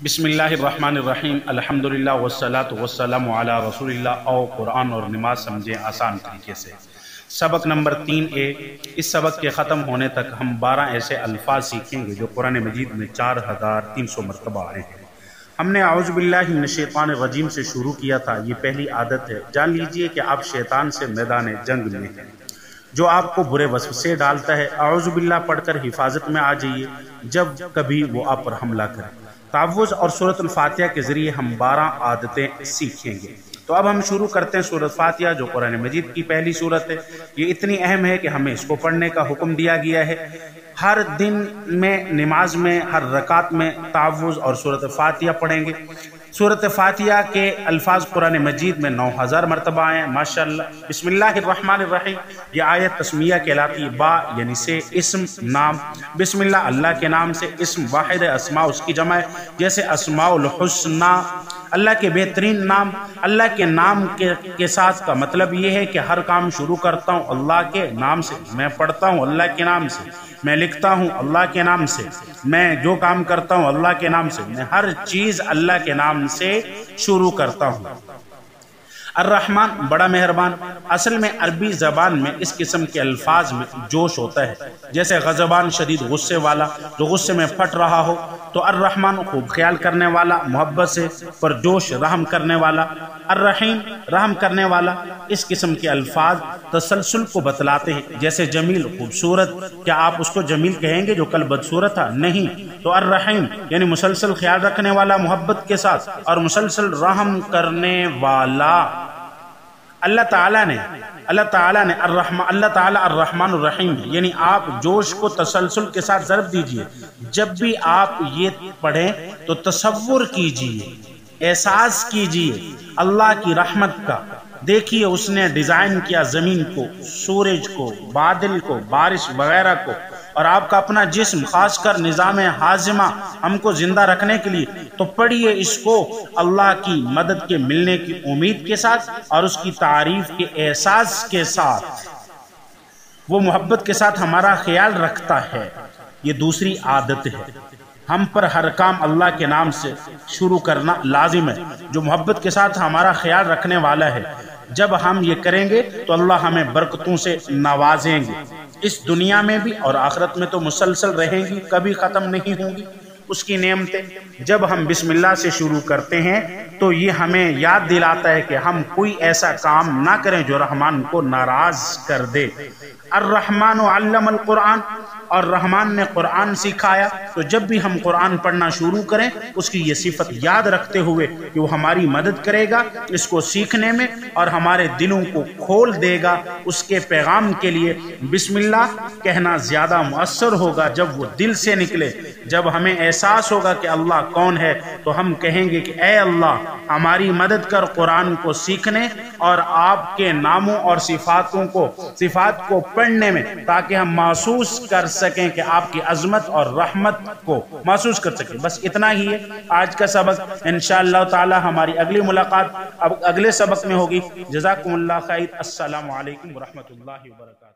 بسم اللہ الرحمن الرحیم الحمدللہ والصلاة والسلام علی رسول اللہ۔ او قرآن اور نماز سمجھیں آسان طریقے سے۔ سبق نمبر 3A۔ اس سبق کے ختم ہونے تک ہم 12 ایسے الفاظ سیکھیں گے جو قرآن مجید میں 4300 مرتبہ آئے ہیں۔ ہم نے اعوذ باللہ من الشیطان الرجیم سے شروع کیا تھا، یہ پہلی عادت ہے۔ جان لیجئے کہ آپ شیطان سے میدان جنگ میں ہیں، جو آپ کو برے وسوسے ڈالتا ہے۔ اعوذ باللہ پڑھ کر حفاظت میں آ جائیے جب کبھی وہ آپ پر حملہ کرے۔ تعوذ اور سورۃ الفاتحہ کے ذریعے ہم 12 عادتیں سیکھیں گے۔ تو اب ہم شروع کرتے ہیں سورۃ فاتحہ، جو قرآن مجید کی پہلی سورت ہے۔ یہ اتنی اہم ہے کہ ہمیں اس کو پڑھنے کا حکم دیا گیا ہے۔ ہر دن میں نماز میں ہر رکعت میں تعوذ اور سورۃ فاتحہ پڑھیں گے۔ سورۃ فاتحہ کے الفاظ قرآن مجید میں 9000 مرتبہ آئے ہیں، ماشاءاللہ۔ بسم اللہ الرحمن الرحیم، یہ آیت تسمیہ کہلاتی ہے۔ با یعنی سے اسم نام، بسم اللہ اللہ کے نام سے، اسم واحد ہے، اسماء اس کی جمع ہے، جیسے اسماء الحسنہ اللہ کے بہترین نام۔ اللہ کے نام کے ساتھ کا مطلب یہ ہے کہ ہر کام شروع کرتا ہوں اللہ کے نام سے، میں پڑھتا ہوں اللہ کے نام سے، میں لکھتا ہوں اللہ کے نام سے، میں جو کام کرتا ہوں اللہ کے نام سے، میں ہر چیز اللہ کے نام سے شروع کرتا ہوں۔ الرحمن بڑا مہربان۔ اصل میں عربی زبان میں اس قسم کے الفاظ میں جوش ہوتا ہے، جیسے غضبان شدید غصے والا، جو غصے میں پھٹ رہا ہو، تو الرحمن خوب خیال کرنے والا، محبت سے پرجوش رحم کرنے والا۔ الرحیم رحم کرنے والا۔ اس قسم کے الفاظ تسلسل کو بتلاتے ہیں، جیسے جمیل خوبصورت، کیا آپ اس کو جمیل کہیں گے جو کل بدصورت تھا؟ نہیں۔ تو الرحیم یعنی مسلسل خیال رکھنے والا محبت کے ساتھ، اور مسلسل رحم کرنے والا۔ اللہ تعالیٰ نے الرحمن الرحیم، یعنی آپ جوش کو تسلسل کے ساتھ ضرب دیجئے۔ جب بھی آپ یہ پڑھیں تو تصور کیجئے، احساس کیجئے اللہ کی رحمت کا۔ دیکھیے اس نے ڈیزائن کیا زمین کو، سورج کو، بادل کو، بارش وغیرہ کو، اور آپ کا اپنا جسم، خاص کر نظام ہاضمہ ہم کو زندہ رکھنے کے لیے۔ تو پڑھیے اس کو اللہ کی مدد کے ملنے کی امید کے ساتھ، اور اس کی تعریف کے احساس کے ساتھ۔ وہ محبت کے ساتھ ہمارا خیال رکھتا ہے۔ یہ دوسری عادت ہے، ہم پر ہر کام اللہ کے نام سے شروع کرنا لازم ہے، جو محبت کے ساتھ ہمارا خیال رکھنے والا ہے۔ جب ہم یہ کریں گے تو اللہ ہمیں برکتوں سے نوازیں گے، اس دنیا میں بھی اور آخرت میں تو مسلسل رہیں گی، کبھی ختم نہیں ہوں گی اس کی نعمتیں۔ جب ہم بسم اللہ سے شروع کرتے ہیں تو یہ ہمیں یاد دلاتا ہے کہ ہم کوئی ایسا کام نہ کریں جو رحمان کو ناراض کر دے۔ الرحمن علم القرآن، اور رحمان نے قرآن سکھایا۔ تو جب بھی ہم قرآن پڑھنا شروع کریں، اس کی یہ صفت یاد رکھتے ہوئے کہ وہ ہماری مدد کرے گا اس کو سیکھنے میں، اور ہمارے دلوں کو کھول دے گا اس کے پیغام کے لیے۔ بسم اللہ کہنا زیادہ مؤثر ہوگا جب وہ دل سے نکلے۔ جب ہمیں احساس ہوگا کہ اللہ کون ہے، تو ہم کہیں گے کہ اے اللہ ہماری مدد کر قرآن کو سیکھنے اور آپ کے ناموں اور صفات کو پڑھنے میں، تاکہ ہم محسوس کر سکیں کہ آپ کی عظمت اور رحمت کو محسوس کر سکیں۔ بس اتنا ہی ہے آج کا سبق۔ انشاءاللہ تعالی ہماری اگلی ملاقات اب اگلے سبق میں ہوگی۔ جزاکم اللہ خیر۔ السلام علیکم ورحمۃ اللہ وبرکاتہ۔